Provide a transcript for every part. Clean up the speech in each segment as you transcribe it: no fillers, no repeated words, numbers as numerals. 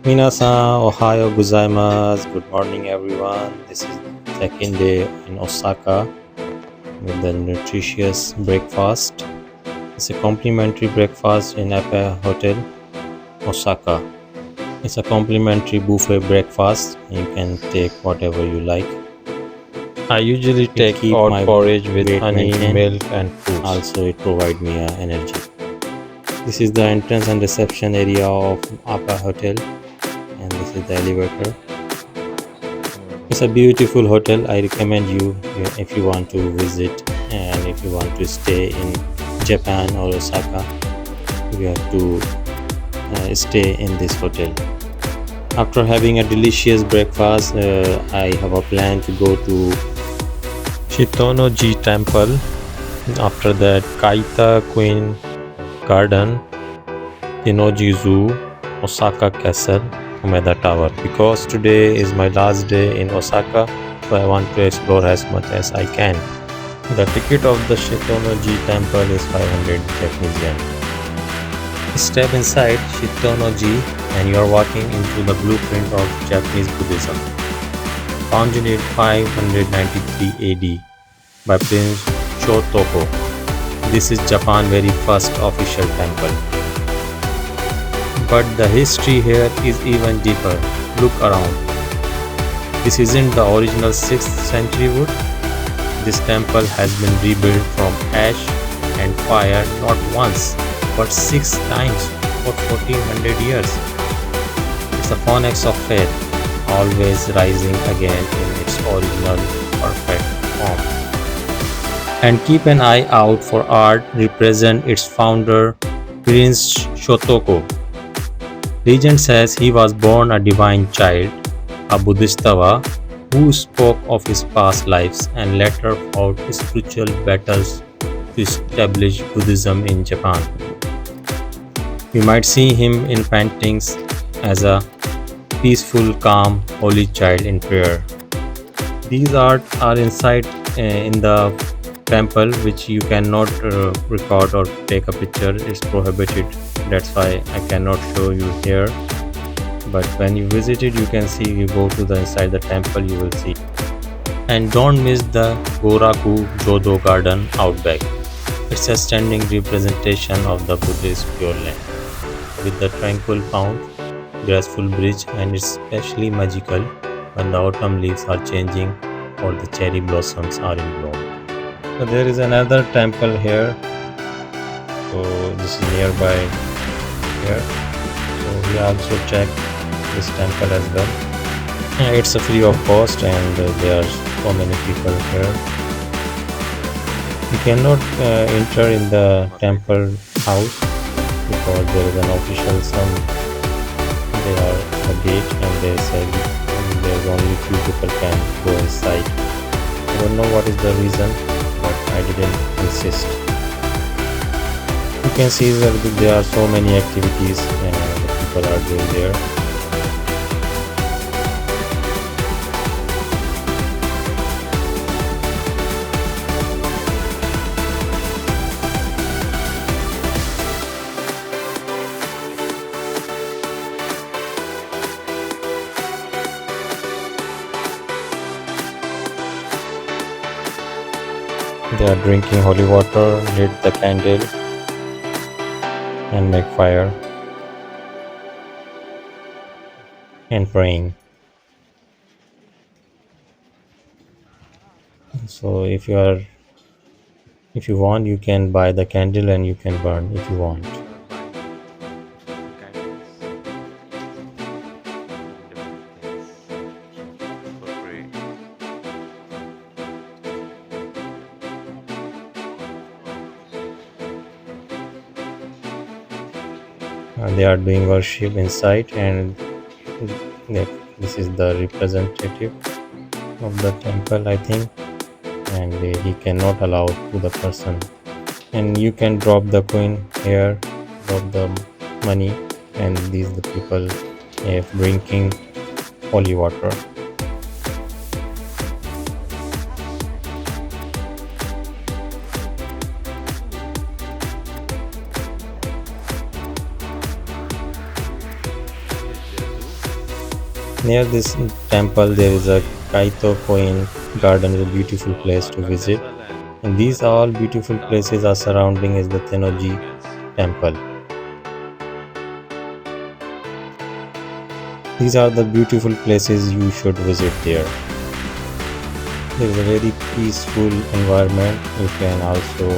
Minasan, Ohio gozaimasu. Good morning, everyone. This is second day in Osaka with the nutritious breakfast. It's a complimentary breakfast in APA Hotel Osaka. It's a complimentary buffet breakfast. You can take whatever you like. I usually take keep out my porridge with weight honey, maintained. milk, and fruits. Also, it provides me energy. This is the entrance and reception area of APA Hotel, and this is the elevator. It's a beautiful hotel. I recommend you if you want to visit and if you want to stay in Japan or Osaka, you have to stay in this hotel. After having a delicious breakfast, I have a plan to go to Shitenno-ji Temple. After that, Keitakuen Garden, Tennoji Zoo, Osaka Castle, Umeda Tower. Because today is my last day in Osaka, so I want to explore as much as I can. The ticket of the Shitenno-ji Temple is 500 Japanese yen. Step inside Shitenno-ji and you are walking into the blueprint of Japanese Buddhism. Founded in 593 AD by Prince Shotoko. This is Japan's very first official temple. But the history here is even deeper. Look around. This isn't the original 6th century wood. This temple has been rebuilt from ash and fire not once but 6 times for 1400 years. It's a phoenix of faith, always rising again in its original perfect form. And keep an eye out for art represent its founder Prince Shotoko. Legend says he was born a divine child, a Bodhisattva who spoke of his past lives and later fought spiritual battles to establish Buddhism in Japan. You might see him in paintings as a peaceful, calm, holy child in prayer. These art are inside in the temple, which you cannot record or take a picture. It's prohibited. That's why I cannot show you here. But when you visit it, you can see. You go to the inside the temple, you will see. And don't miss the Goraku Jodo Garden out back. It's a standing representation of the Buddhist Pure Land, with the tranquil pond, graceful bridge, and it's especially magical when the autumn leaves are changing or the cherry blossoms are in bloom. So there is another temple here. So this is nearby here. So we also check this temple as well. It's a free of cost and there are so many people here. You cannot enter in the temple house because there is an official there are a gate and they said there's only few people can go inside. I don't know what is the reason, but I didn't insist. You can see that there are so many activities the people are doing there. They are drinking holy water, lit the candle and make fire and praying. So if you want, you can buy the candle and you can burn if you want. They are doing worship inside, and this is the representative of the temple, I think, and he cannot allow to the person. And you can drop the coin here, drop the money, and these the people drinking holy water. Near this temple, there is a Keitakuen Garden, is a beautiful place to visit. And these all beautiful places are surrounding is the Tennoji Temple. These are the beautiful places you should visit there. There is a very peaceful environment. You can also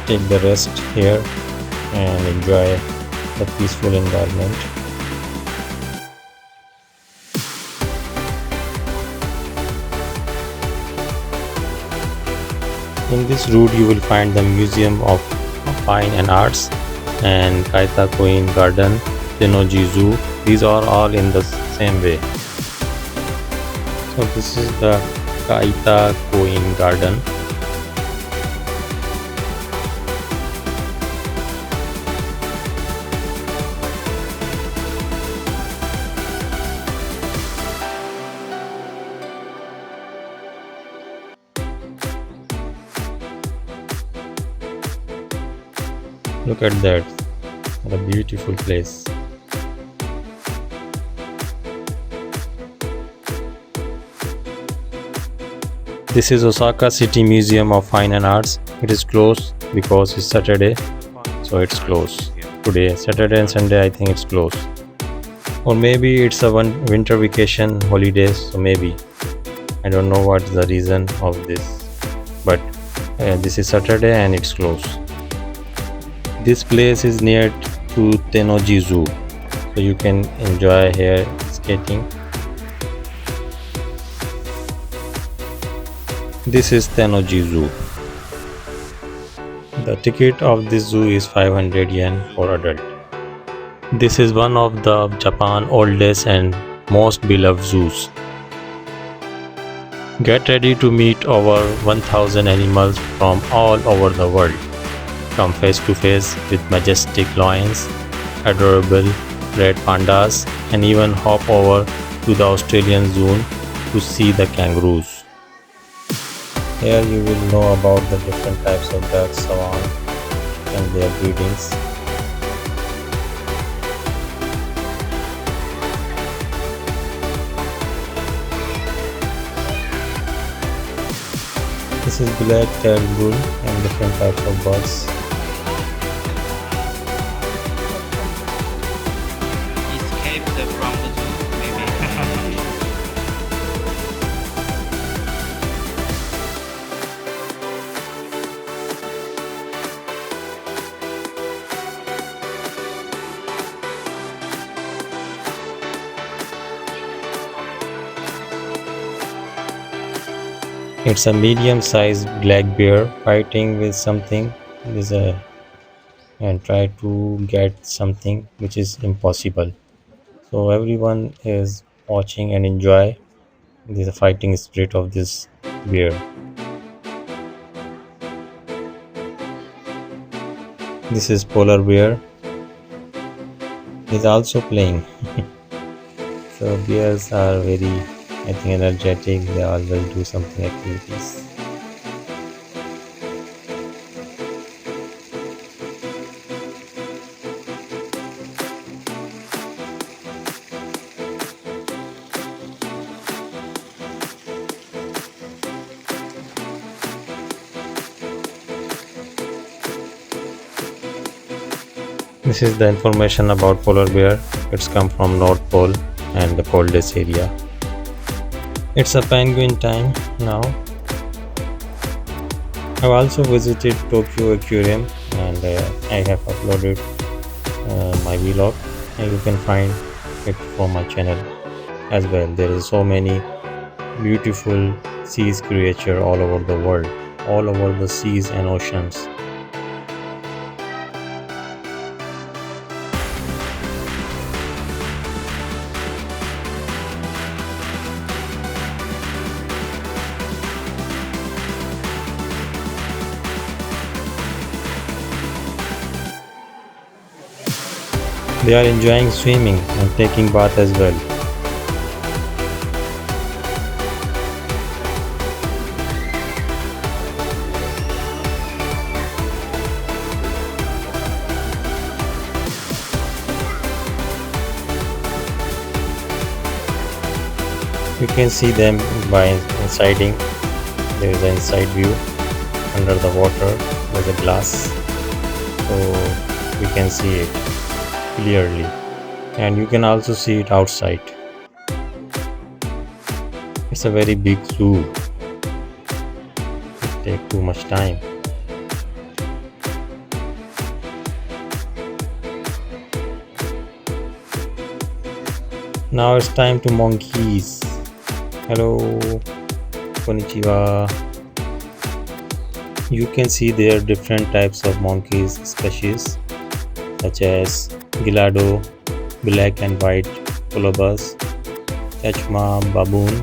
take the rest here and enjoy the peaceful environment. In this route you will find the Museum of Fine and Arts and Keitakuen Garden, Tennoji Zoo. These are all in the same way. So this is the Keitakuen Garden. Look at that, what a beautiful place. This is Osaka City Museum of Fine and Arts. It is closed because it's Saturday, so it's closed. Today, Saturday and Sunday, I think it's closed. Or maybe it's a winter vacation holidays, so maybe. I don't know what's the reason of this. But this is Saturday and it's closed. This place is near to Tennoji Zoo, so you can enjoy here skating. This is Tennoji Zoo. The ticket of this zoo is 500 yen for adult. This is one of the Japan's oldest and most beloved zoos. Get ready to meet over 1000 animals from all over the world. Come face to face with majestic lions, adorable red pandas, and even hop over to the Australian zoo to see the kangaroos. Here you will know about the different types of ducks around and their breedings. This is black-tailed bull and different types of birds. Escaped from the zoo, maybe. It's a medium-sized black bear fighting with something. And try to get something which is impossible. So everyone is watching and enjoy the fighting spirit of this bear. This is polar bear. He's also playing. So bears are very, I think, energetic. They always do something activities. This is the information about polar bear. It's come from North Pole and the coldest area. It's a penguin time now. I've also visited Tokyo Aquarium and I have uploaded my vlog, and you can find it from my channel as well. There is so many beautiful seas creature all over the world, all over the seas and oceans. They are enjoying swimming and taking bath as well. You can see them by insiding. There is an inside view under the water. There's a glass, so we can see it clearly, and you can also see it outside. It's a very big zoo. It take too much time. Now it's time to monkeys. Hello, konnichiwa. You can see there are different types of monkeys species, such as Gilado, black and white colobus, Chachma baboon,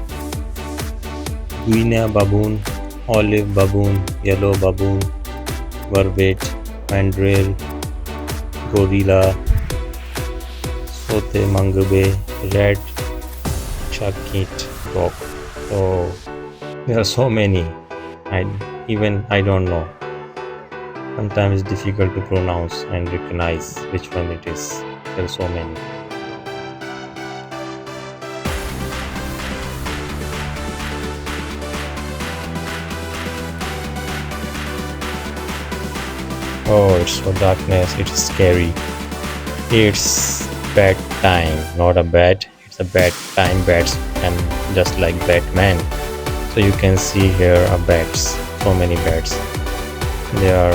Guinea baboon, olive baboon, yellow baboon, vervet, mandrill, gorilla, Sote mangabe, red chakit dog. So there are so many. I don't know. Sometimes it's difficult to pronounce and recognize which one it is. There are so many. Oh, it's so darkness. It's scary. It's bad time, not a bad. It's a bad time. Bats and just like Batman. So you can see here are bats. So many bats. They are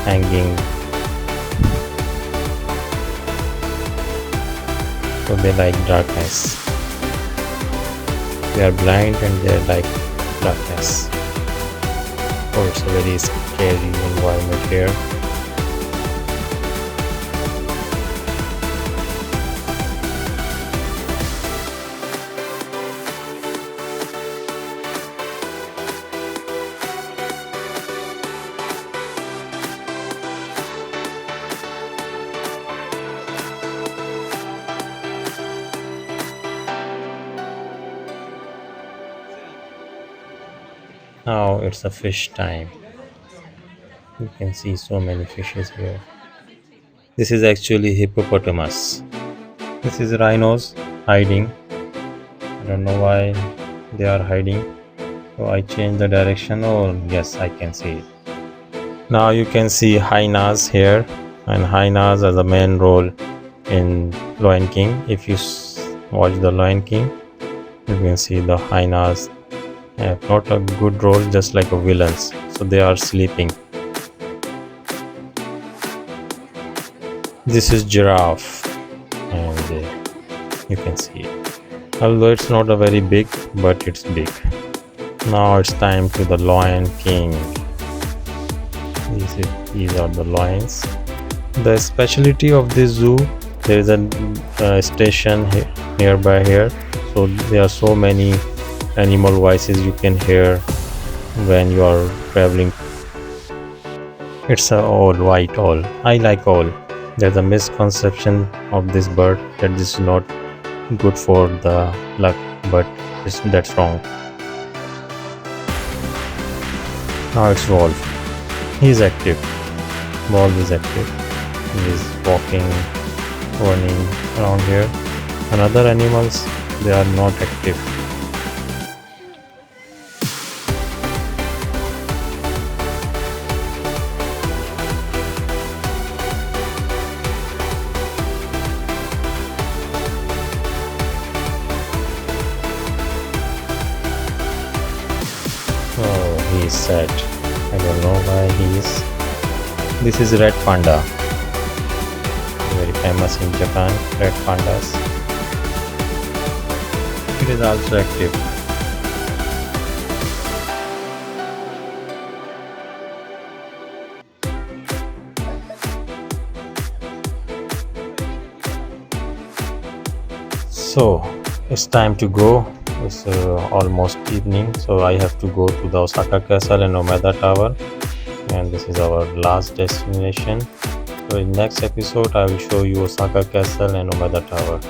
hanging. So they like darkness. They are blind and they like darkness. Oh, it's a very scary environment here. Now it's a fish time. You can see so many fishes here. This is actually hippopotamus. This is rhinos hiding. I don't know why they are hiding. So I change the direction. Oh yes, I can see it. Now you can see hyenas here, and hyenas as a main role in Lion King. If you watch the Lion King, you can see the hyenas have not a good role, just like a villains. So they are sleeping. This is giraffe, and you can see it. Although it's not a very big, but it's big. Now it's time to the Lion King. These are the lions. The specialty of this zoo, there is a station nearby here. So there are so many animal voices you can hear when you are traveling. It's a all white owl. I like owl. There's a misconception of this bird that this is not good for the luck, but that's wrong. Now it's wolf. He's active. Wolf is active. He is walking, running around here. And other animals, they are not active. Oh, he is sad. I don't know why he is. This is red panda. Very famous in Japan, red pandas. It is also active. So it's time to go. It's almost evening, so I have to go to the Osaka Castle and Omeda Tower, and this is our last destination. So in next episode I will show you Osaka Castle and Omeda Tower.